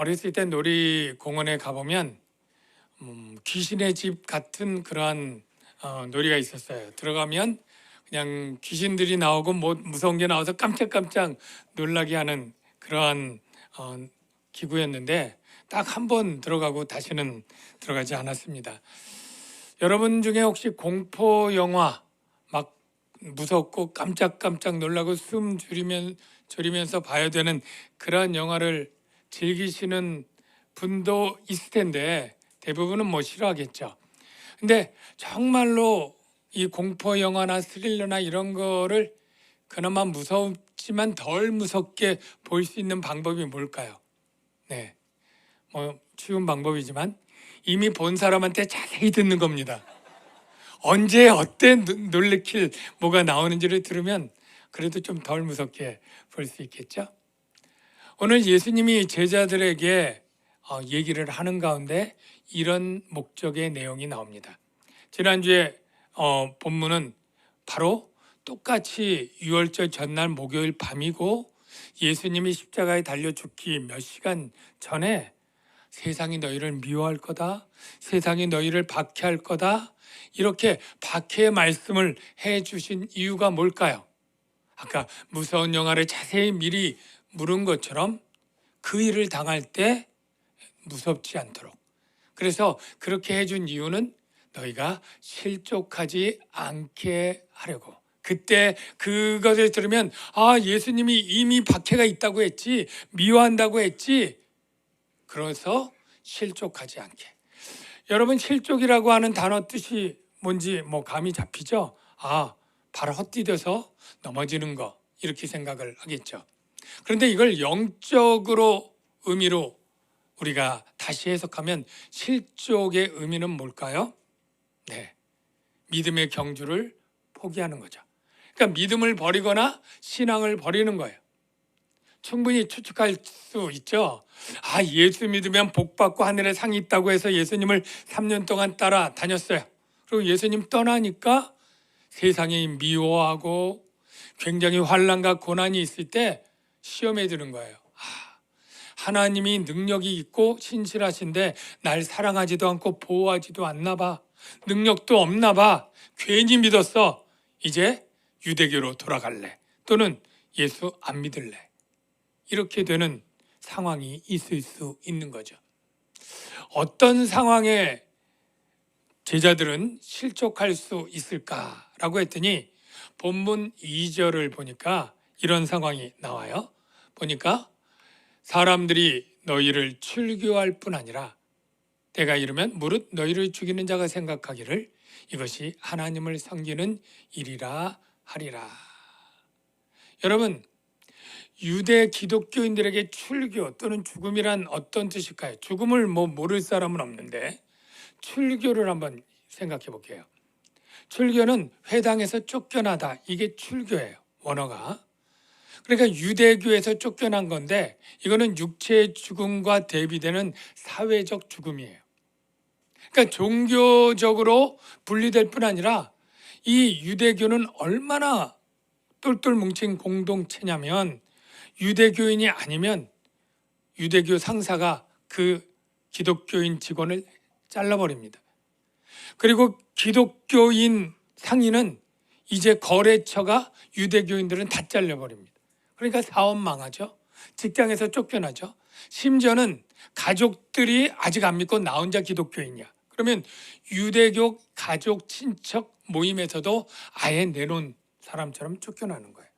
어렸을 때 놀이공원에 가보면 귀신의 집 같은 그러한 놀이가 있었어요. 들어가면 그냥 귀신들이 나오고 뭐 무서운 게 나와서 깜짝깜짝 놀라게 하는 그러한 기구였는데 딱 한 번 들어가고 다시는 들어가지 않았습니다. 여러분 중에 혹시 공포 영화 막 무섭고 깜짝깜짝 놀라고 숨 줄이면서 봐야 되는 그러한 영화를 즐기시는 분도 있을 텐데 대부분은 뭐 싫어하겠죠. 근데 정말로 이 공포 영화나 스릴러나 이런 거를 그나마 무섭지만 덜 무섭게 볼 수 있는 방법이 뭘까요? 네, 뭐 쉬운 방법이지만 이미 본 사람한테 자세히 듣는 겁니다. 언제 어때 놀래킬 뭐가 나오는지를 들으면 그래도 좀 덜 무섭게 볼 수 있겠죠. 오늘 예수님이 제자들에게 얘기를 하는 가운데 이런 목적의 내용이 나옵니다. 지난주에 본문은 바로 똑같이 유월절 전날 목요일 밤이고 예수님이 십자가에 달려 죽기 몇 시간 전에 세상이 너희를 미워할 거다, 세상이 너희를 박해할 거다, 이렇게 박해의 말씀을 해주신 이유가 뭘까요? 아까 무서운 영화를 자세히 미리 물은 것처럼 그 일을 당할 때 무섭지 않도록. 그래서 그렇게 해준 이유는 너희가 실족하지 않게 하려고. 그때 그것을 들으면 예수님이 이미 박해가 있다고 했지, 미워한다고 했지, 그래서 실족하지 않게. 여러분, 실족이라고 하는 단어 뜻이 뭔지 뭐 감이 잡히죠? 발 헛디뎌서 넘어지는 거, 이렇게 생각을 하겠죠. 그런데 이걸 영적으로 의미로 우리가 다시 해석하면 실족의 의미는 뭘까요? 네, 믿음의 경주를 포기하는 거죠. 그러니까 믿음을 버리거나 신앙을 버리는 거예요. 충분히 추측할 수 있죠. 예수 믿으면 복 받고 하늘에 상이 있다고 해서 예수님을 3년 동안 따라다녔어요. 그리고 예수님 떠나니까 세상이 미워하고 굉장히 환난과 고난이 있을 때 시험에 드는 거예요. 하나님이 능력이 있고 신실하신데 날 사랑하지도 않고 보호하지도 않나 봐. 능력도 없나 봐. 괜히 믿었어. 이제 유대교로 돌아갈래. 또는 예수 안 믿을래. 이렇게 되는 상황이 있을 수 있는 거죠. 어떤 상황에 제자들은 실족할 수 있을까라고 했더니 본문 2절을 보니까 이런 상황이 나와요. 보니까 사람들이 너희를 출교할 뿐 아니라 때가 이르면 무릇 너희를 죽이는 자가 생각하기를 이것이 하나님을 섬기는 일이라 하리라. 여러분, 유대 기독교인들에게 출교 또는 죽음이란 어떤 뜻일까요? 죽음을 모를 사람은 없는데 출교를 한번 생각해 볼게요. 출교는 회당에서 쫓겨나다, 이게 출교예요. 원어가. 그러니까 유대교에서 쫓겨난 건데 이거는 육체의 죽음과 대비되는 사회적 죽음이에요. 그러니까 종교적으로 분리될 뿐 아니라 이 유대교는 얼마나 똘똘 뭉친 공동체냐면 유대교인이 아니면 유대교 상사가 그 기독교인 직원을 잘라버립니다. 그리고 기독교인 상인은 이제 거래처가 유대교인들은 다 잘려버립니다. 그러니까 사업 망하죠. 직장에서 쫓겨나죠. 심지어는 가족들이 아직 안 믿고 나 혼자 기독교인이야. 그러면 유대교 가족 친척 모임에서도 아예 내놓은 사람처럼 쫓겨나는 거예요.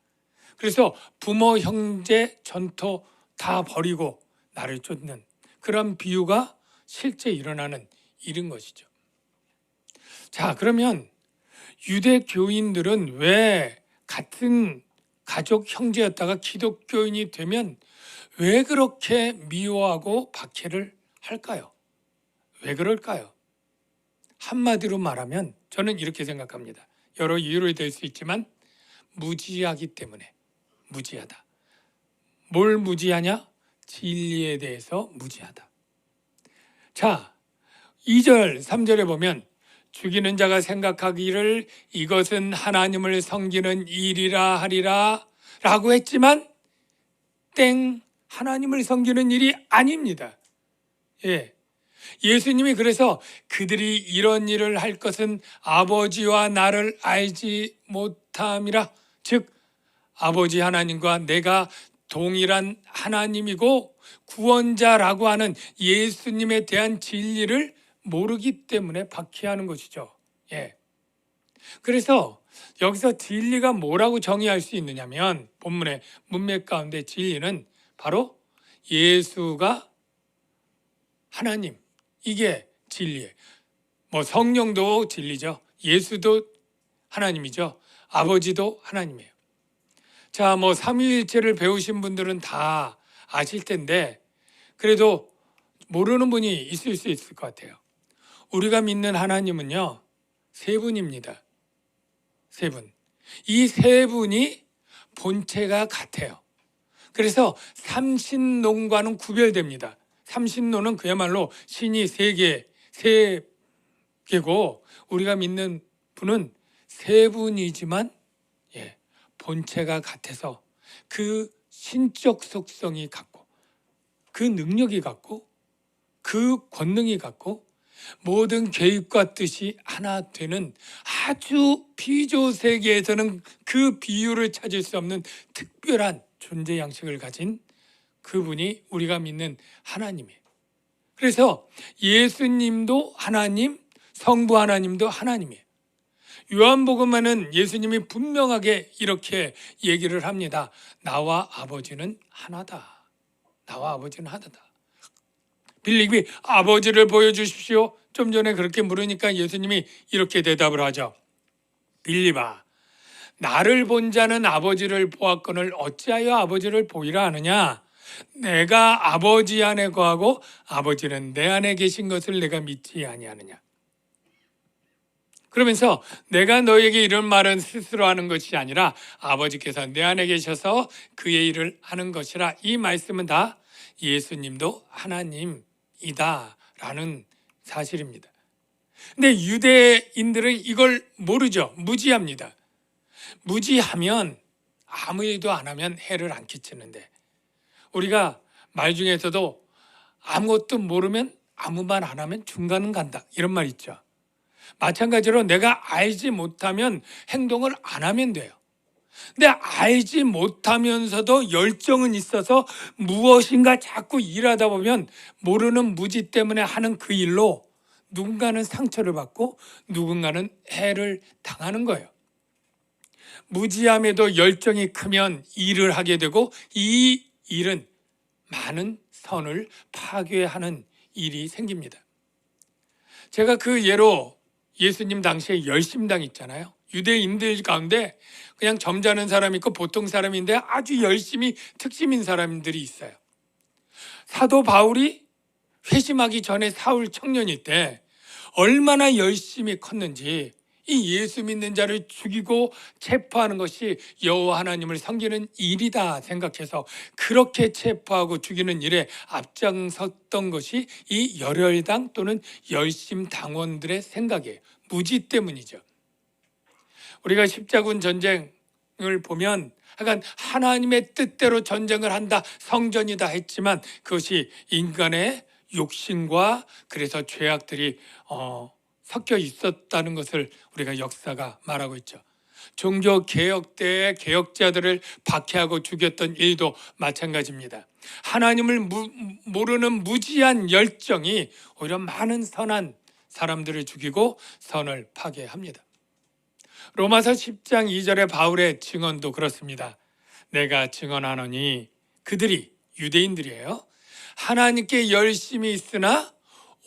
그래서 부모 형제 전토 다 버리고 나를 쫓는 그런 비유가 실제 일어나는 일인 것이죠. 자, 그러면 유대교인들은 왜 같은 가족 형제였다가 기독교인이 되면 왜 그렇게 미워하고 박해를 할까요? 왜 그럴까요? 한마디로 말하면 저는 이렇게 생각합니다. 여러 이유로 될 수 있지만 무지하기 때문에. 무지하다. 뭘 무지하냐? 진리에 대해서 무지하다. 자, 2절, 3절에 보면 죽이는 자가 생각하기를 이것은 하나님을 섬기는 일이라 하리라 라고 했지만 하나님을 섬기는 일이 아닙니다. 예. 예수님이 그래서 그들이 이런 일을 할 것은 아버지와 나를 알지 못함이라, 즉 아버지 하나님과 내가 동일한 하나님이고 구원자라고 하는 예수님에 대한 진리를 모르기 때문에 박해하는 것이죠. 예. 그래서 여기서 진리가 뭐라고 정의할 수 있느냐면, 본문의 문맥 가운데 진리는 바로 예수가 하나님, 이게 진리예요. 뭐 성령도 진리죠. 예수도 하나님이죠. 아버지도 하나님이에요. 자, 뭐 삼위일체를 배우신 분들은 다 아실 텐데 그래도 모르는 분이 있을 수 있을 것 같아요. 우리가 믿는 하나님은요, 세 분입니다. 세 분. 이 세 분이 본체가 같아요. 그래서 삼신론과는 구별됩니다. 삼신론은 그야말로 신이 세 개고 우리가 믿는 분은 세 분이지만 본체가 같아서 그 신적 속성이 같고 그 능력이 같고 그 권능이 같고 모든 계획과 뜻이 하나 되는 아주 비조 세계에서는 그 비유를 찾을 수 없는 특별한 존재 양식을 가진 그분이 우리가 믿는 하나님이에요. 그래서 예수님도 하나님, 성부 하나님도 하나님이에요. 요한복음에는 예수님이 분명하게 이렇게 얘기를 합니다. 나와 아버지는 하나다. 나와 아버지는 하나다. 빌립이 아버지를 보여주십시오. 좀 전에 그렇게 물으니까 예수님이 이렇게 대답을 하죠. 빌립아, 나를 본 자는 아버지를 보았거늘 어찌하여 아버지를 보이라 하느냐? 내가 아버지 안에 거하고 아버지는 내 안에 계신 것을 내가 믿지 아니하느냐? 그러면서 내가 너에게 이런 말은 스스로 하는 것이 아니라 아버지께서 내 안에 계셔서 그의 일을 하는 것이라. 이 말씀은 다 예수님도 하나님이다라는 사실입니다. 근데 유대인들은 이걸 모르죠. 무지합니다. 무지하면 아무 일도 안 하면 해를 안 끼치는데, 우리가 말 중에서도 아무것도 모르면 아무 말 안 하면 중간은 간다, 이런 말 있죠. 마찬가지로 내가 알지 못하면 행동을 안 하면 돼요. 근데 알지 못하면서도 열정은 있어서 무엇인가 자꾸 일하다 보면 모르는 무지 때문에 하는 그 일로 누군가는 상처를 받고 누군가는 해를 당하는 거예요. 무지함에도 열정이 크면 일을 하게 되고 이 일은 많은 선을 파괴하는 일이 생깁니다. 제가 그 예로 예수님 당시에 열심당 있잖아요. 유대인들 가운데 그냥 점잖은 사람이 있고 보통 사람인데 아주 열심히 특심인 사람들이 있어요. 사도 바울이 회심하기 전에 사울 청년일 때 얼마나 열심히 컸는지, 이 예수 믿는 자를 죽이고 체포하는 것이 여호와 하나님을 섬기는 일이다 생각해서 그렇게 체포하고 죽이는 일에 앞장섰던 것이 이 열혈당 또는 열심당원들의 생각이에요. 무지 때문이죠. 우리가 십자군 전쟁을 보면 약간 하나님의 뜻대로 전쟁을 한다, 성전이다 했지만 그것이 인간의 욕심과 그래서 죄악들이 섞여 있었다는 것을 우리가 역사가 말하고 있죠. 종교 개혁 때의 개혁자들을 박해하고 죽였던 일도 마찬가지입니다. 하나님을 모르는 무지한 열정이 오히려 많은 선한 사람들을 죽이고 선을 파괴합니다. 로마서 10장 2절의 바울의 증언도 그렇습니다. 내가 증언하노니, 그들이 유대인들이에요, 하나님께 열심히 있으나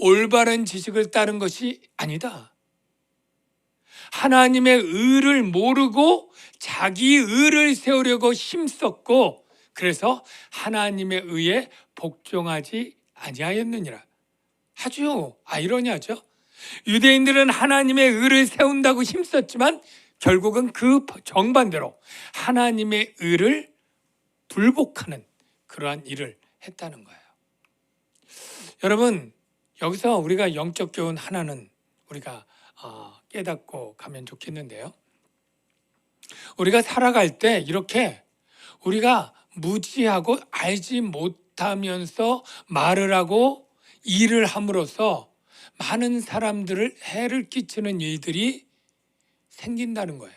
올바른 지식을 따른 것이 아니다. 하나님의 의를 모르고 자기 의를 세우려고 힘썼고 그래서 하나님의 의에 복종하지 아니하였느니라. 아주 아이러니하죠. 유대인들은 하나님의 의를 세운다고 힘썼지만 결국은 그 정반대로 하나님의 의를 불복하는 그러한 일을 했다는 거예요. 여러분, 여기서 우리가 영적 교훈 하나는 우리가 깨닫고 가면 좋겠는데요. 우리가 살아갈 때 이렇게 우리가 무지하고 알지 못하면서 말을 하고 일을 함으로써 많은 사람들을 해를 끼치는 일들이 생긴다는 거예요.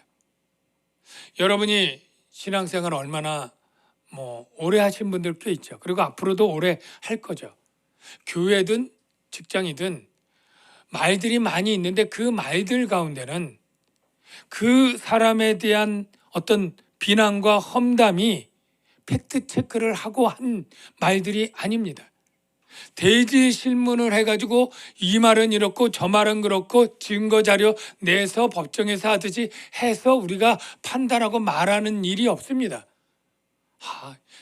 여러분이 신앙생활 얼마나 오래 하신 분들 꽤 있죠. 그리고 앞으로도 오래 할 거죠. 교회든 직장이든 말들이 많이 있는데 그 말들 가운데는 그 사람에 대한 어떤 비난과 험담이 팩트 체크를 하고 한 말들이 아닙니다. 대지 신문을 해가지고 이 말은 이렇고 저 말은 그렇고 증거 자료 내서 법정에서 하듯이 해서 우리가 판단하고 말하는 일이 없습니다.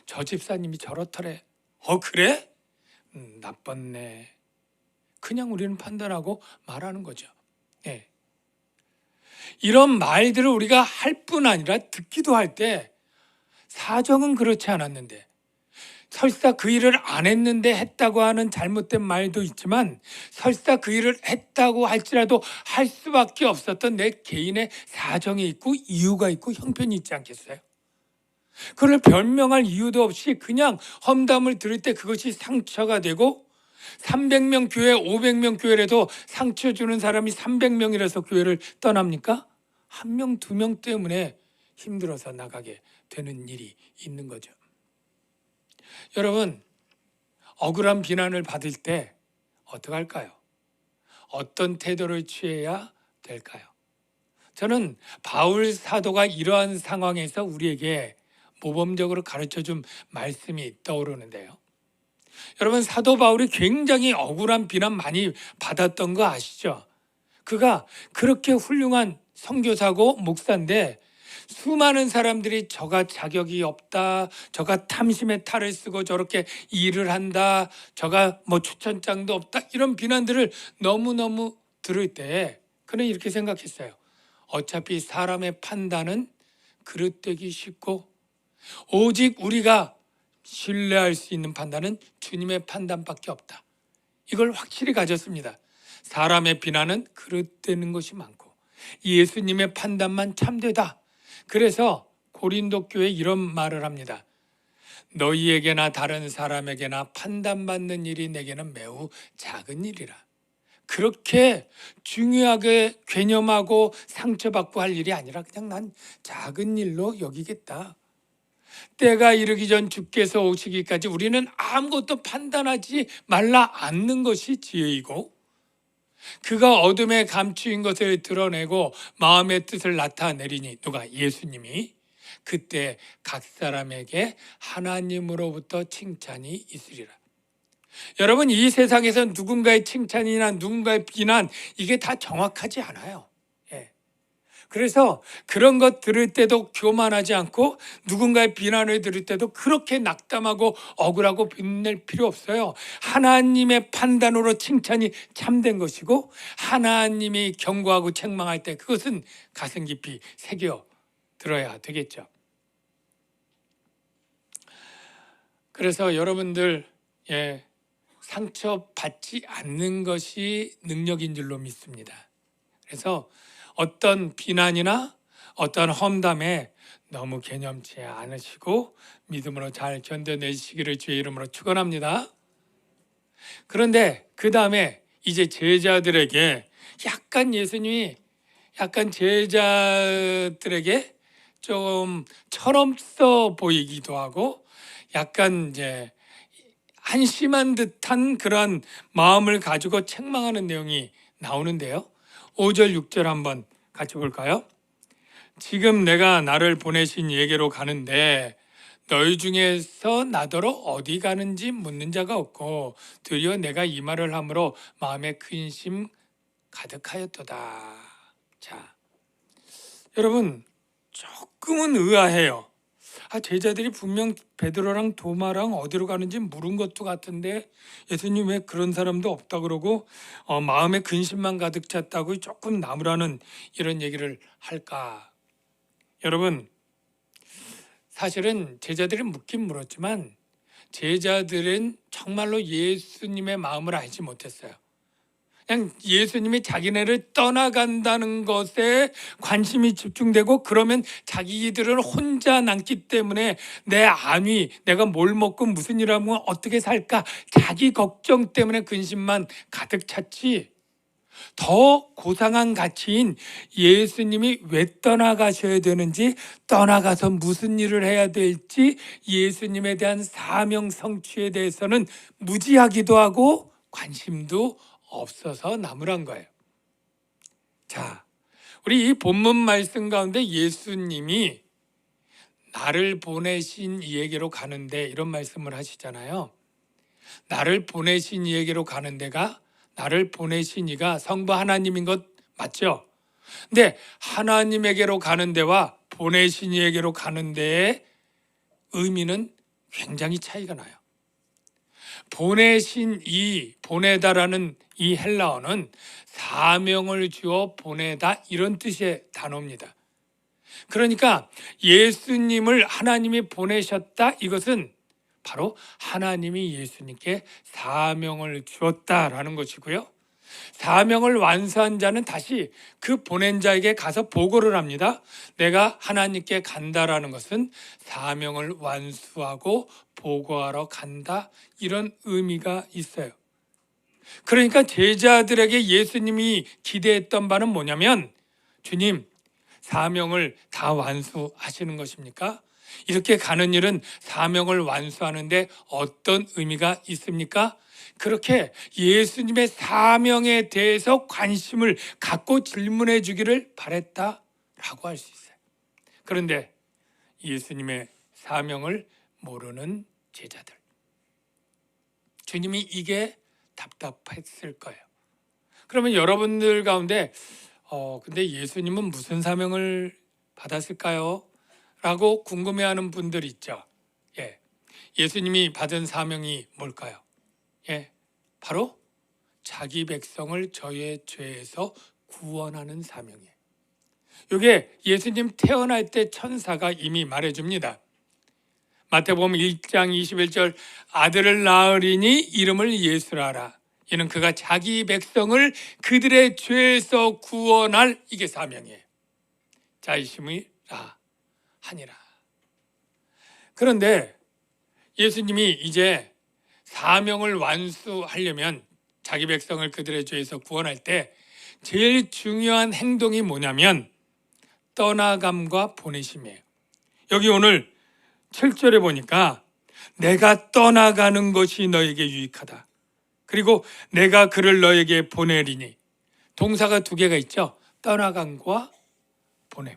저 집사님이 저렇더래. 그래? 나빴네. 그냥 우리는 판단하고 말하는 거죠. 예. 이런 말들을 우리가 할 뿐 아니라 듣기도 할 때 사정은 그렇지 않았는데 설사 그 일을 안 했는데 했다고 하는 잘못된 말도 있지만 설사 그 일을 했다고 할지라도 할 수밖에 없었던 내 개인의 사정이 있고 이유가 있고 형편이 있지 않겠어요? 그걸 변명할 이유도 없이 그냥 험담을 들을 때 그것이 상처가 되고 300명 교회, 500명 교회라도 상처 주는 사람이 300명이라서 교회를 떠납니까? 한 명, 두 명 때문에 힘들어서 나가게 되는 일이 있는 거죠. 여러분, 억울한 비난을 받을 때 어떡할까요? 어떤 태도를 취해야 될까요? 저는 바울 사도가 이러한 상황에서 우리에게 모범적으로 가르쳐준 말씀이 떠오르는데요. 여러분, 사도 바울이 굉장히 억울한 비난 많이 받았던 거 아시죠? 그가 그렇게 훌륭한 선교사고 목사인데 수많은 사람들이 저가 자격이 없다, 저가 탐심의 탈을 쓰고 저렇게 일을 한다, 저가 추천장도 없다, 이런 비난들을 너무너무 들을 때 그는 이렇게 생각했어요. 어차피 사람의 판단은 그릇되기 쉽고 오직 우리가 신뢰할 수 있는 판단은 주님의 판단밖에 없다. 이걸 확실히 가졌습니다. 사람의 비난은 그릇되는 것이 많고 예수님의 판단만 참되다. 그래서 고린도 교회에 이런 말을 합니다. 너희에게나 다른 사람에게나 판단받는 일이 내게는 매우 작은 일이라. 그렇게 중요하게 개념하고 상처받고 할 일이 아니라 그냥 난 작은 일로 여기겠다. 때가 이르기 전 주께서 오시기까지 우리는 아무것도 판단하지 말라 않는 것이 지혜이고 그가 어둠에 감추인 것을 드러내고 마음의 뜻을 나타내리니 누가? 예수님이. 그때 각 사람에게 하나님으로부터 칭찬이 있으리라. 여러분, 이 세상에서 누군가의 칭찬이나 누군가의 비난 이게 다 정확하지 않아요. 그래서 그런 것 들을 때도 교만하지 않고 누군가의 비난을 들을 때도 그렇게 낙담하고 억울하고 빛낼 필요 없어요. 하나님의 판단으로 칭찬이 참된 것이고 하나님이 경고하고 책망할 때 그것은 가슴 깊이 새겨 들어야 되겠죠. 그래서 여러분들 상처받지 않는 것이 능력인 줄로 믿습니다. 그래서 어떤 비난이나 어떤 험담에 너무 개념치 않으시고 믿음으로 잘 견뎌내시기를 주의 이름으로 축원합니다. 그런데 그 다음에 이제 제자들에게 예수님이 제자들에게 좀 철없어 보이기도 하고 약간 이제 한심한 듯한 그런 마음을 가지고 책망하는 내용이 나오는데요. 5절 6절 한번 같이 볼까요? 지금 내가 나를 보내신 예게로 가는데 너희 중에서 나더러 어디 가는지 묻는 자가 없고 드디어 내가 이 말을 함으로 마음에 근심 가득하였도다. 자, 여러분 조금은 의아해요. 제자들이 분명 베드로랑 도마랑 어디로 가는지 물은 것도 같은데 예수님 왜 그런 사람도 없다 그러고 마음에 근심만 가득 찼다고 조금 나무라는 이런 얘기를 할까? 여러분, 사실은 제자들이 묻긴 물었지만 제자들은 정말로 예수님의 마음을 알지 못했어요. 그냥 예수님이 자기네를 떠나간다는 것에 관심이 집중되고, 그러면 자기들은 혼자 남기 때문에 내 안위, 내가 뭘 먹고 무슨 일 하면 어떻게 살까, 자기 걱정 때문에 근심만 가득 찼지, 더 고상한 가치인 예수님이 왜 떠나가셔야 되는지, 떠나가서 무슨 일을 해야 될지, 예수님에 대한 사명 성취에 대해서는 무지하기도 하고 관심도 없어서 나무란 거예요. 자, 우리 이 본문 말씀 가운데 예수님이 나를 보내신 이에게로 가는데, 이런 말씀을 하시잖아요. 나를 보내신 이에게로 가는 데가, 나를 보내신 이가 성부 하나님인 것 맞죠? 근데 하나님에게로 가는 데와 보내신 이에게로 가는 데의 의미는 굉장히 차이가 나요. 보내신 이, 보내다라는 이 헬라어는 사명을 주어 보내다, 이런 뜻의 단어입니다. 그러니까 예수님을 하나님이 보내셨다, 이것은 바로 하나님이 예수님께 사명을 주었다라는 것이고요. 사명을 완수한 자는 다시 그 보낸 자에게 가서 보고를 합니다. 내가 하나님께 간다라는 것은 사명을 완수하고 보고하러 간다, 이런 의미가 있어요. 그러니까 제자들에게 예수님이 기대했던 바는 뭐냐면, 주님, 사명을 다 완수하시는 것입니까? 이렇게 가는 일은 사명을 완수하는데 어떤 의미가 있습니까? 그렇게 예수님의 사명에 대해서 관심을 갖고 질문해 주기를 바랬다라고 할 수 있어요. 그런데 예수님의 사명을 모르는 제자들, 주님이 이게 답답했을 거예요. 그러면 여러분들 가운데 근데 예수님은 무슨 사명을 받았을까요? 라고 궁금해하는 분들 있죠. 예수님이 받은 사명이 뭘까요? 바로 자기 백성을 저의 죄에서 구원하는 사명이에요. 이게 예수님 태어날 때 천사가 이미 말해줍니다. 마태복음 1장 21절, 아들을 낳으리니 이름을 예수라 하라. 이는 그가 자기 백성을 그들의 죄에서 구원할, 이게 사명이에요. 자이심이라 하니라. 그런데 예수님이 이제 사명을 완수하려면, 자기 백성을 그들의 죄에서 구원할 때 제일 중요한 행동이 뭐냐면 떠나감과 보내심이에요. 여기 오늘 7절에 보니까 내가 떠나가는 것이 너에게 유익하다, 그리고 내가 그를 너에게 보내리니, 동사가 두 개가 있죠. 떠나감과 보냄.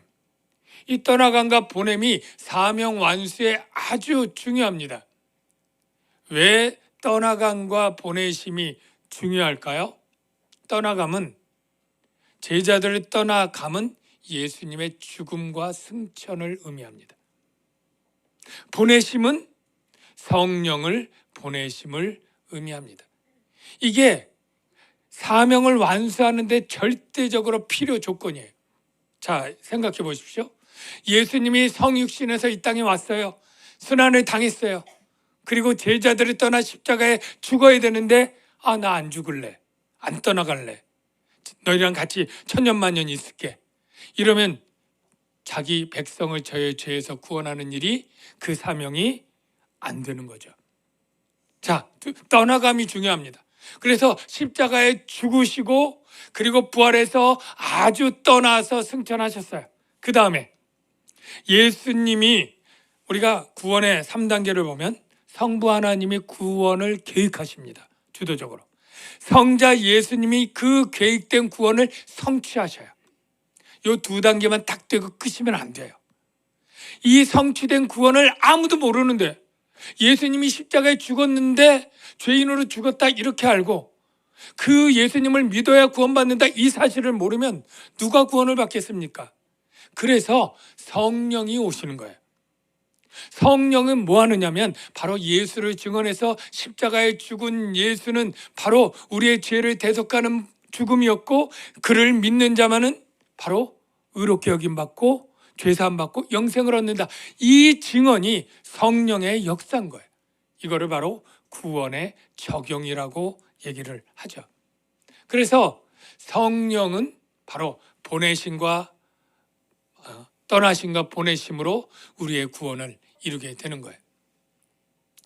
이 떠나감과 보냄이 사명 완수에 아주 중요합니다. 왜 떠나감과 보내심이 중요할까요? 떠나감은, 제자들을 떠나감은 예수님의 죽음과 승천을 의미합니다. 보내심은 성령을 보내심을 의미합니다. 이게 사명을 완수하는 데 절대적으로 필요 조건이에요. 자, 생각해 보십시오. 예수님이 성육신에서 이 땅에 왔어요. 순환을 당했어요. 그리고 제자들이 떠나 십자가에 죽어야 되는데, 나 안 죽을래, 안 떠나갈래, 너희랑 같이 천년만년 있을게, 이러면 자기 백성을 저의 죄에서 구원하는 일이, 그 사명이 안 되는 거죠. 자, 떠나감이 중요합니다. 그래서 십자가에 죽으시고 그리고 부활해서 아주 떠나서 승천하셨어요. 그 다음에 예수님이, 우리가 구원의 3단계를 보면 성부 하나님이 구원을 계획하십니다. 주도적으로 성자 예수님이 그 계획된 구원을 성취하셔요. 이 두 단계만 딱 되고 끝이면 안 돼요. 이 성취된 구원을 아무도 모르는데, 예수님이 십자가에 죽었는데 죄인으로 죽었다 이렇게 알고 그 예수님을 믿어야 구원받는다, 이 사실을 모르면 누가 구원을 받겠습니까? 그래서 성령이 오시는 거예요. 성령은 뭐 하느냐면, 바로 예수를 증언해서 십자가에 죽은 예수는 바로 우리의 죄를 대속하는 죽음이었고, 그를 믿는 자만은 바로 의롭게 여김받고 죄사함받고 영생을 얻는다, 이 증언이 성령의 역사인 거예요. 이거를 바로 구원의 적용이라고 얘기를 하죠. 그래서 성령은 바로 보내심과 떠나심과 보내심으로 우리의 구원을 이루게 되는 거예요.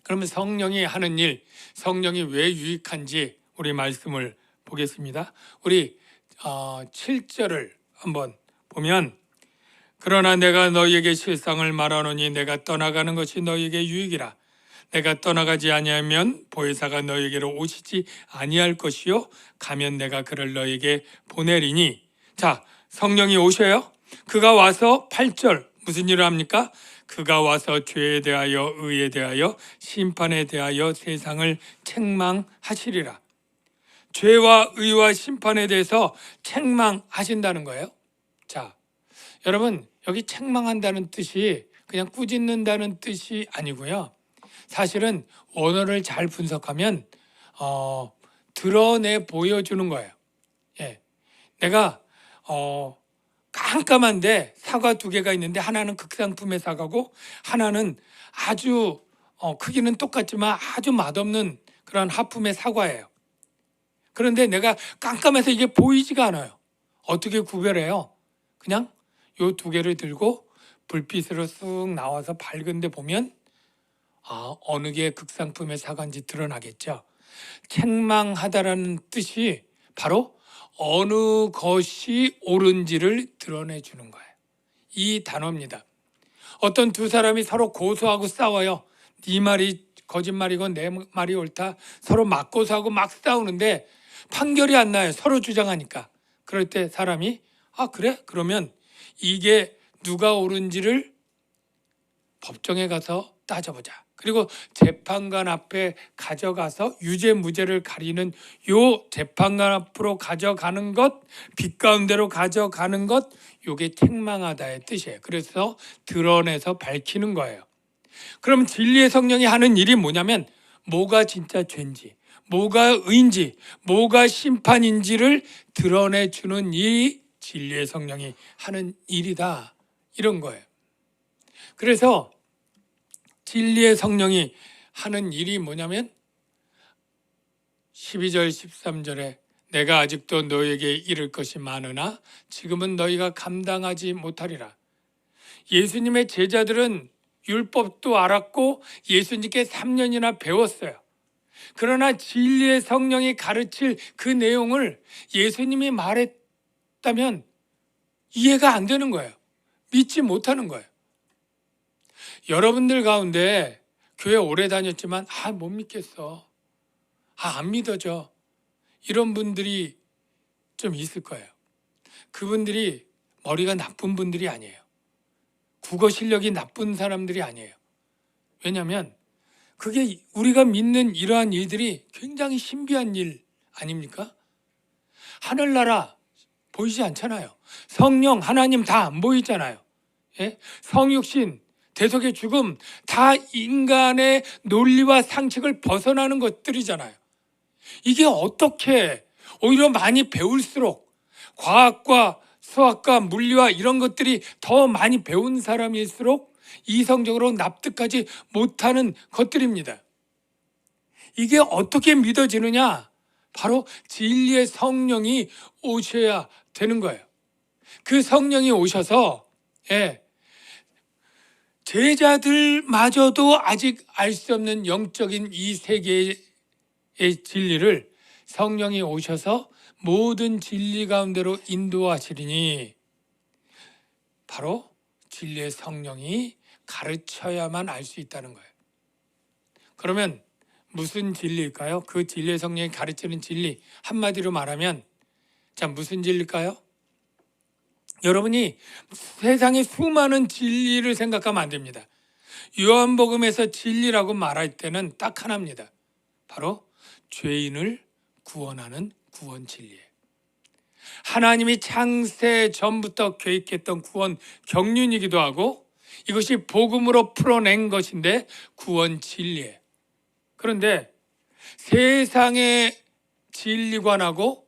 그러면 성령이 하는 일, 성령이 왜 유익한지 우리 말씀을 보겠습니다. 우리 7절을 한번 보면, 그러나 내가 너희에게 실상을 말하노니 내가 떠나가는 것이 너희에게 유익이라. 내가 떠나가지 아니하면 보혜사가 너희에게로 오시지 아니할 것이요 가면 내가 그를 너희에게 보내리니. 자, 성령이 오셔요. 그가 와서 8절 무슨 일을 합니까? 그가 와서 죄에 대하여 의에 대하여 심판에 대하여 세상을 책망하시리라. 죄와 의와 심판에 대해서 책망하신다는 거예요. 자, 여러분, 여기 책망한다는 뜻이 그냥 꾸짖는다는 뜻이 아니고요. 사실은 원어를 잘 분석하면 드러내 보여주는 거예요. 예, 내가 깜깜한데 사과 2개가 있는데 하나는 극상품의 사과고 하나는 아주 크기는 똑같지만 아주 맛없는 그런 하품의 사과예요. 그런데 내가 깜깜해서 이게 보이지가 않아요. 어떻게 구별해요? 그냥 요 2개를 들고 불빛으로 쑥 나와서 밝은데 보면 어느 게 극상품의 사과인지 드러나겠죠. 책망하다라는 뜻이 바로 어느 것이 옳은지를 드러내주는 거예요. 이 단어입니다. 어떤 두 사람이 서로 고소하고 싸워요. 네 말이 거짓말이고 내 말이 옳다. 서로 맞고서하고 막 싸우는데 판결이 안 나요. 서로 주장하니까. 그럴 때 사람이 그래? 그러면 이게 누가 옳은지를 법정에 가서 따져보자. 그리고 재판관 앞에 가져가서 유죄 무죄를 가리는 요 재판관 앞으로 가져가는 것, 빛 가운데로 가져가는 것, 요게 책망하다의 뜻이에요. 그래서 드러내서 밝히는 거예요. 그럼 진리의 성령이 하는 일이 뭐냐면 뭐가 진짜 죄인지, 뭐가 의인지, 뭐가 심판인지를 드러내주는 일이 진리의 성령이 하는 일이다. 이런 거예요. 그래서 진리의 성령이 하는 일이 뭐냐면 12절 13절에 내가 아직도 너에게 이를 것이 많으나 지금은 너희가 감당하지 못하리라. 예수님의 제자들은 율법도 알았고 예수님께 3년이나 배웠어요. 그러나 진리의 성령이 가르칠 그 내용을 예수님이 말했다면 이해가 안 되는 거예요. 믿지 못하는 거예요. 여러분들 가운데 교회 오래 다녔지만 못 믿겠어. 안 믿어져. 이런 분들이 좀 있을 거예요. 그분들이 머리가 나쁜 분들이 아니에요. 국어 실력이 나쁜 사람들이 아니에요. 왜냐하면 그게 우리가 믿는 이러한 일들이 굉장히 신비한 일 아닙니까? 하늘나라 보이지 않잖아요. 성령, 하나님 다 안 보이잖아요. 예? 성육신, 대속의 죽음 다 인간의 논리와 상식을 벗어나는 것들이잖아요. 이게 어떻게 오히려 많이 배울수록 과학과 수학과 물리와 이런 것들이 더 많이 배운 사람일수록 이성적으로 납득하지 못하는 것들입니다. 이게 어떻게 믿어지느냐? 바로 진리의 성령이 오셔야 되는 거예요. 그 성령이 오셔서 제자들마저도 아직 알 수 없는 영적인 이 세계의 진리를 성령이 오셔서 모든 진리 가운데로 인도하시리니 바로 진리의 성령이 가르쳐야만 알 수 있다는 거예요. 그러면 무슨 진리일까요? 그 진리의 성령이 가르치는 진리 한마디로 말하면 무슨 진리일까요? 여러분이 세상의 수많은 진리를 생각하면 안 됩니다. 요한복음에서 진리라고 말할 때는 딱 하나입니다. 바로 죄인을 구원하는 구원 진리예요. 하나님이 창세 전부터 계획했던 구원 경륜이기도 하고 이것이 복음으로 풀어낸 것인데 구원 진리예요. 그런데 세상의 진리관하고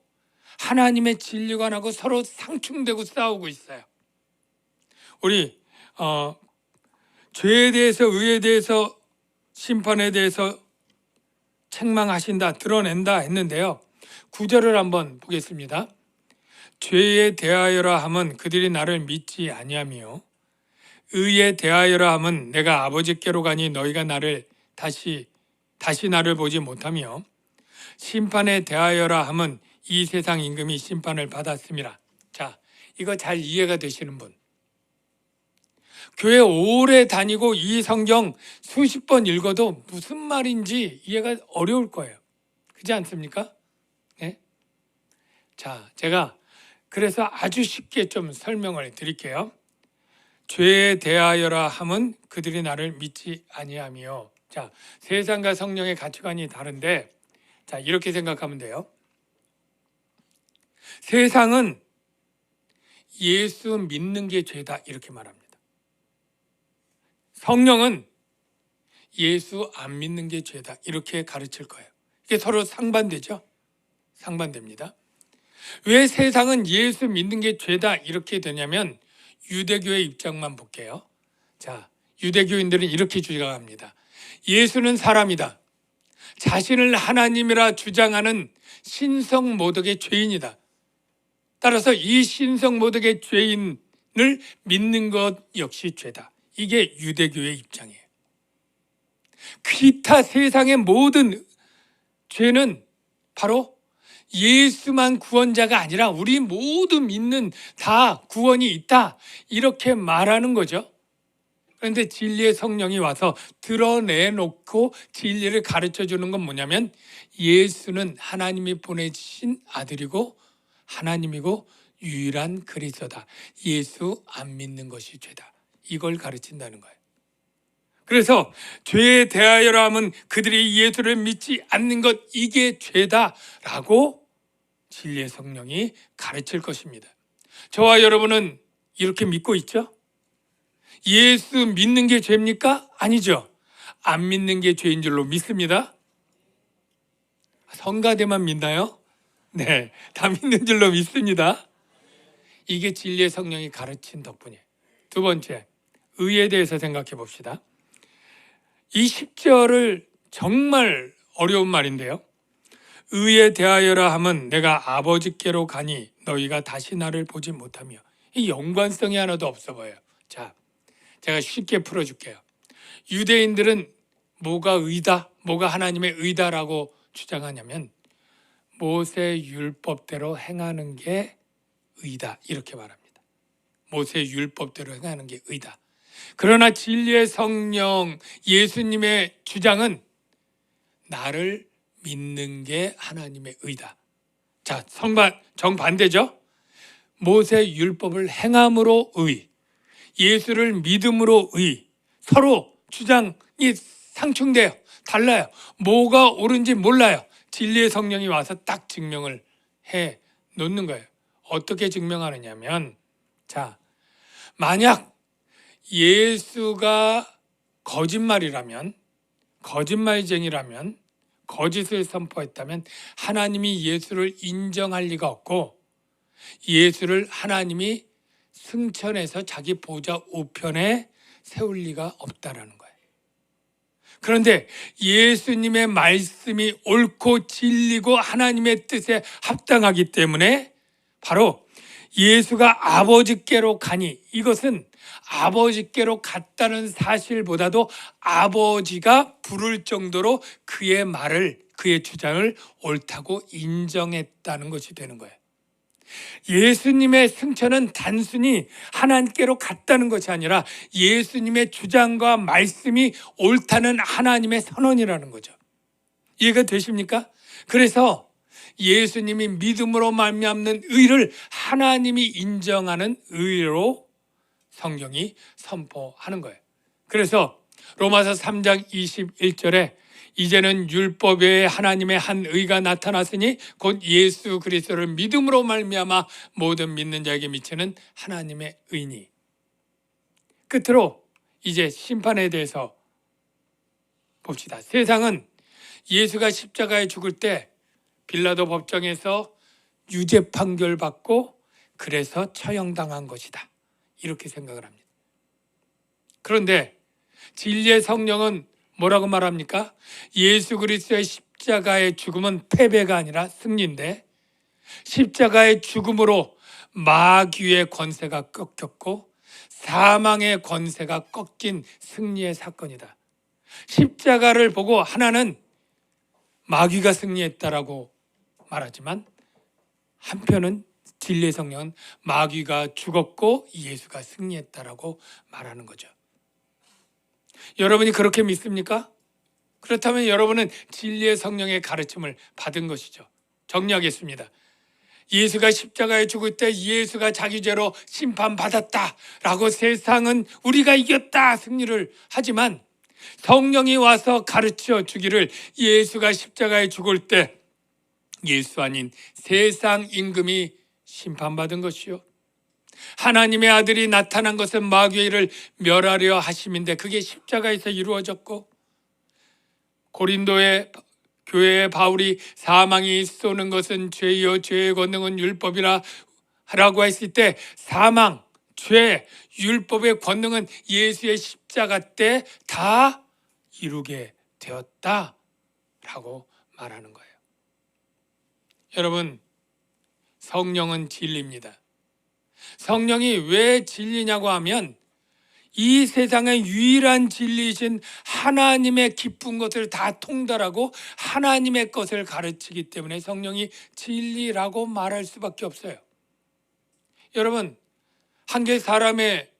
하나님의 진리관하고 서로 상충되고 싸우고 있어요. 우리 죄에 대해서 의에 대해서 심판에 대해서 책망하신다, 드러낸다 했는데요. 9절을 한번 보겠습니다. 죄에 대하여라 함은 그들이 나를 믿지 아니하며 의에 대하여라 함은 내가 아버지께로 가니 너희가 나를 다시 나를 보지 못하며 심판에 대하여라 함은 이 세상 임금이 심판을 받았음이라. 자, 이거 잘 이해가 되시는 분? 교회 오래 다니고 이 성경 수십 번 읽어도 무슨 말인지 이해가 어려울 거예요. 그렇지 않습니까? 네? 자, 제가 그래서 아주 쉽게 좀 설명을 드릴게요. 죄에 대하여라 함은 그들이 나를 믿지 아니하며. 자, 세상과 성령의 가치관이 다른데, 자, 이렇게 생각하면 돼요. 세상은 예수 믿는 게 죄다 이렇게 말합니다. 성령은 예수 안 믿는 게 죄다 이렇게 가르칠 거예요. 이게 서로 상반되죠? 상반됩니다. 왜 세상은 예수 믿는 게 죄다 이렇게 되냐면 유대교의 입장만 볼게요. 자, 유대교인들은 이렇게 주장합니다. 예수는 사람이다. 자신을 하나님이라 주장하는 신성모독의 죄인이다. 따라서 이 신성모독의 죄인을 믿는 것 역시 죄다. 이게 유대교의 입장이에요. 기타 세상의 모든 죄는 바로 예수만 구원자가 아니라 우리 모두 믿는 다 구원이 있다 이렇게 말하는 거죠. 그런데 진리의 성령이 와서 드러내놓고 진리를 가르쳐주는 건 뭐냐면 예수는 하나님이 보내주신 아들이고 하나님이고 유일한 그리스도다. 예수 안 믿는 것이 죄다. 이걸 가르친다는 거예요. 그래서 죄에 대하여라 하면 그들이 예수를 믿지 않는 것 이게 죄다라고 진리의 성령이 가르칠 것입니다. 저와 여러분은 이렇게 믿고 있죠? 예수 믿는 게 죄입니까? 아니죠. 안 믿는 게 죄인 줄로 믿습니다. 성가대만 믿나요? 네, 다 믿는 줄로 믿습니다. 이게 진리의 성령이 가르친 덕분이에요. 두 번째, 의에 대해서 생각해 봅시다. 이 10절을 정말 어려운 말인데요. 의에 대하여라 함은 내가 아버지께로 가니 너희가 다시 나를 보지 못하며. 이 연관성이 하나도 없어 보여요. 자, 제가 쉽게 풀어줄게요. 유대인들은 뭐가 의다, 뭐가 하나님의 의다라고 주장하냐면 모세 율법대로 행하는 게 의다 이렇게 말합니다. 모세 율법대로 행하는 게 의다. 그러나 진리의 성령 예수님의 주장은 나를 믿는 게 하나님의 의다. 자, 정반대죠. 모세 율법을 행함으로 의, 예수를 믿음으로 의. 서로 주장이 상충돼요. 달라요. 뭐가 옳은지 몰라요. 진리의 성령이 와서 딱 증명을 해 놓는 거예요. 어떻게 증명하느냐면, 자, 만약 예수가 거짓말이라면, 거짓말쟁이라면, 거짓을 선포했다면 하나님이 예수를 인정할 리가 없고 예수를 하나님이 승천해서 자기 보좌 우편에 세울 리가 없다라는 거예요. 그런데 예수님의 말씀이 옳고 진리고 하나님의 뜻에 합당하기 때문에 바로 예수가 아버지께로 가니, 이것은 아버지께로 갔다는 사실보다도 아버지가 부를 정도로 그의 말을, 그의 주장을 옳다고 인정했다는 것이 되는 거예요. 예수님의 승천은 단순히 하나님께로 갔다는 것이 아니라 예수님의 주장과 말씀이 옳다는 하나님의 선언이라는 거죠. 이해가 되십니까? 그래서 예수님이 믿음으로 말미암는 의를 하나님이 인정하는 의로 성경이 선포하는 거예요. 그래서 로마서 3장 21절에 이제는 율법 외에 하나님의 한 의가 나타났으니 곧 예수 그리스도를 믿음으로 말미암아 모든 믿는 자에게 미치는 하나님의 의니. 끝으로 이제 심판에 대해서 봅시다. 세상은 예수가 십자가에 죽을 때 빌라도 법정에서 유죄 판결 받고 그래서 처형당한 것이다 이렇게 생각을 합니다. 그런데 진리의 성령은 뭐라고 말합니까? 예수 그리스도의 십자가의 죽음은 패배가 아니라 승리인데, 십자가의 죽음으로 마귀의 권세가 꺾였고 사망의 권세가 꺾인 승리의 사건이다. 십자가를 보고 하나는 마귀가 승리했다라고 말하지만, 한편은 진리의 성령은 마귀가 죽었고 예수가 승리했다라고 말하는 거죠. 여러분이 그렇게 믿습니까? 그렇다면 여러분은 진리의 성령의 가르침을 받은 것이죠. 정리하겠습니다. 예수가 십자가에 죽을 때 예수가 자기 죄로 심판받았다라고 세상은 우리가 이겼다 승리를 하지만, 성령이 와서 가르쳐 주기를 예수가 십자가에 죽을 때 예수 아닌 세상 임금이 심판받은 것이요, 하나님의 아들이 나타난 것은 마귀의 일을 멸하려 하심인데 그게 십자가에서 이루어졌고, 고린도의 교회의 바울이 사망이 쏘는 것은 죄요 죄의 권능은 율법이라 라고 했을 때, 사망, 죄, 율법의 권능은 예수의 십자가 때 다 이루게 되었다라고 말하는 거예요. 여러분, 성령은 진리입니다. 성령이 왜 진리냐고 하면, 이 세상의 유일한 진리이신 하나님의 깊은 것을 다 통달하고 하나님의 것을 가르치기 때문에 성령이 진리라고 말할 수밖에 없어요. 여러분, 한 개의 사람의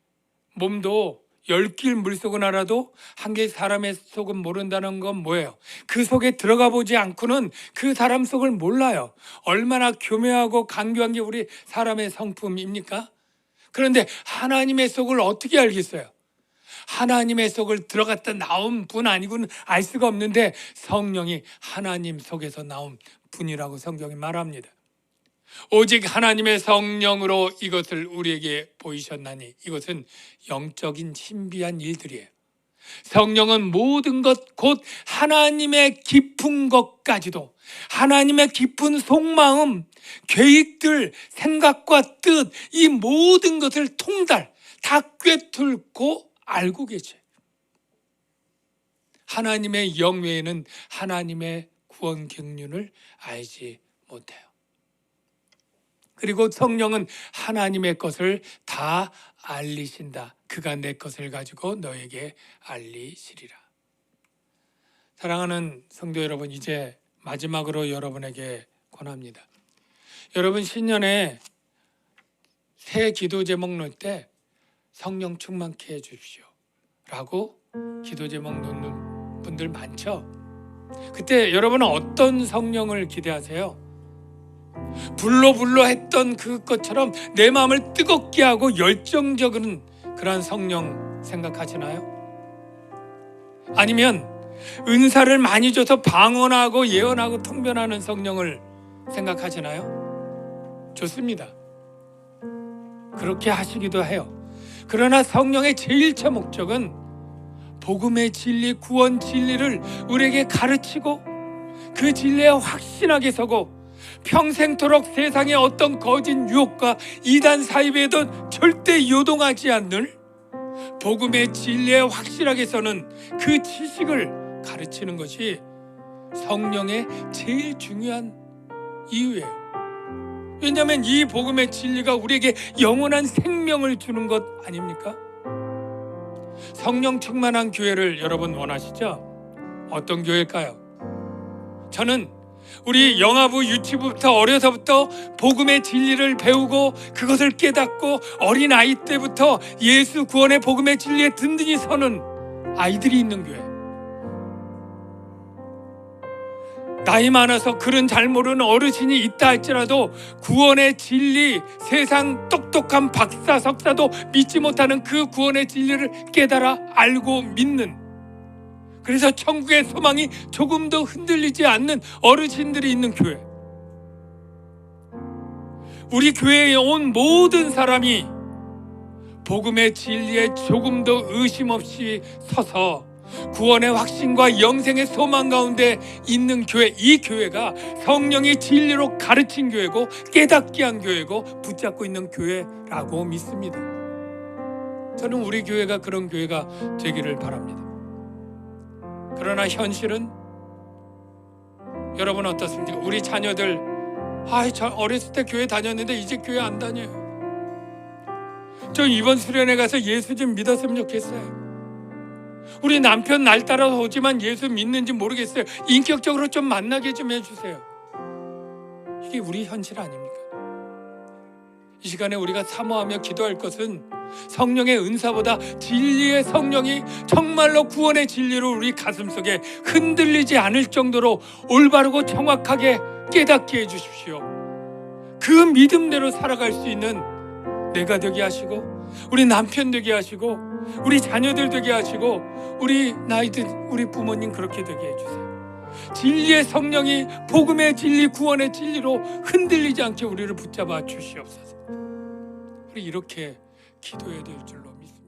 몸도 10길 물속은 알아도 한 개의 사람의 속은 모른다는 건 뭐예요? 그 속에 들어가 보지 않고는 그 사람 속을 몰라요. 얼마나 교묘하고 간교한 게 우리 사람의 성품입니까? 그런데 하나님의 속을 어떻게 알겠어요? 하나님의 속을 들어갔다 나온 분 아니고는 알 수가 없는데, 성령이 하나님 속에서 나온 분이라고 성경이 말합니다. 오직 하나님의 성령으로 이것을 우리에게 보이셨나니, 이것은 영적인 신비한 일들이에요. 성령은 모든 것, 곧 하나님의 깊은 것까지도, 하나님의 깊은 속마음, 계획들, 생각과 뜻, 이 모든 것을 통달, 다 꿰뚫고 알고 계세요. 하나님의 영 외에는 하나님의 구원 경륜을 알지 못해요. 그리고 성령은 하나님의 것을 다 알리신다. 그가 내 것을 가지고 너에게 알리시리라. 사랑하는 성도 여러분, 이제 마지막으로 여러분에게 권합니다. 여러분, 신년에 새 기도 제목 넣을 때 성령 충만케 해 주십시오 라고 기도 제목 넣는 분들 많죠? 그때 여러분은 어떤 성령을 기대하세요? 불로 했던 그것처럼 내 마음을 뜨겁게 하고 열정적인 그런 성령 생각하시나요? 아니면 은사를 많이 줘서 방언하고 예언하고 통변하는 성령을 생각하시나요? 좋습니다. 그렇게 하시기도 해요. 그러나 성령의 제일차 목적은 복음의 진리, 구원 진리를 우리에게 가르치고 그 진리에 확신하게 서고, 평생토록 세상의 어떤 거짓 유혹과 이단 사입에도 절대 요동하지 않는 복음의 진리에 확실하게 서는 그 지식을 가르치는 것이 성령의 제일 중요한 이유예요. 왜냐하면 이 복음의 진리가 우리에게 영원한 생명을 주는 것 아닙니까? 성령 충만한 교회를 여러분 원하시죠? 어떤 교회일까요? 저는 우리 영아부 유치부부터 어려서부터 복음의 진리를 배우고 그것을 깨닫고 어린 아이 때부터 예수 구원의 복음의 진리에 든든히 서는 아이들이 있는 교회, 나이 많아서 글은 잘 모르는 어르신이 있다 할지라도 구원의 진리, 세상 똑똑한 박사 석사도 믿지 못하는 그 구원의 진리를 깨달아 알고 믿는, 그래서 천국의 소망이 조금도 흔들리지 않는 어르신들이 있는 교회. 우리 교회에 온 모든 사람이 복음의 진리에 조금도 의심 없이 서서 구원의 확신과 영생의 소망 가운데 있는 교회, 이 교회가 성령의 진리로 가르친 교회고 깨닫게 한 교회고 붙잡고 있는 교회라고 믿습니다. 저는 우리 교회가 그런 교회가 되기를 바랍니다. 그러나 현실은 여러분 어떻습니까? 우리 자녀들 저 어렸을 때 교회 다녔는데 이제 교회 안 다녀요. 저 이번 수련회 가서 예수 좀 믿었으면 좋겠어요. 우리 남편 날 따라서 오지만 예수 믿는지 모르겠어요. 인격적으로 좀 만나게 좀 해주세요. 이게 우리 현실 아닙니까? 이 시간에 우리가 사모하며 기도할 것은 성령의 은사보다 진리의 성령이 정말로 구원의 진리로 우리 가슴속에 흔들리지 않을 정도로 올바르고 정확하게 깨닫게 해주십시오. 그 믿음대로 살아갈 수 있는 내가 되게 하시고, 우리 남편 되게 하시고, 우리 자녀들 되게 하시고, 우리 나이든 우리 부모님 그렇게 되게 해주세요. 진리의 성령이 복음의 진리, 구원의 진리로 흔들리지 않게 우리를 붙잡아 주시옵소서. 우리 이렇게 기도해야 될 줄로 믿습니다.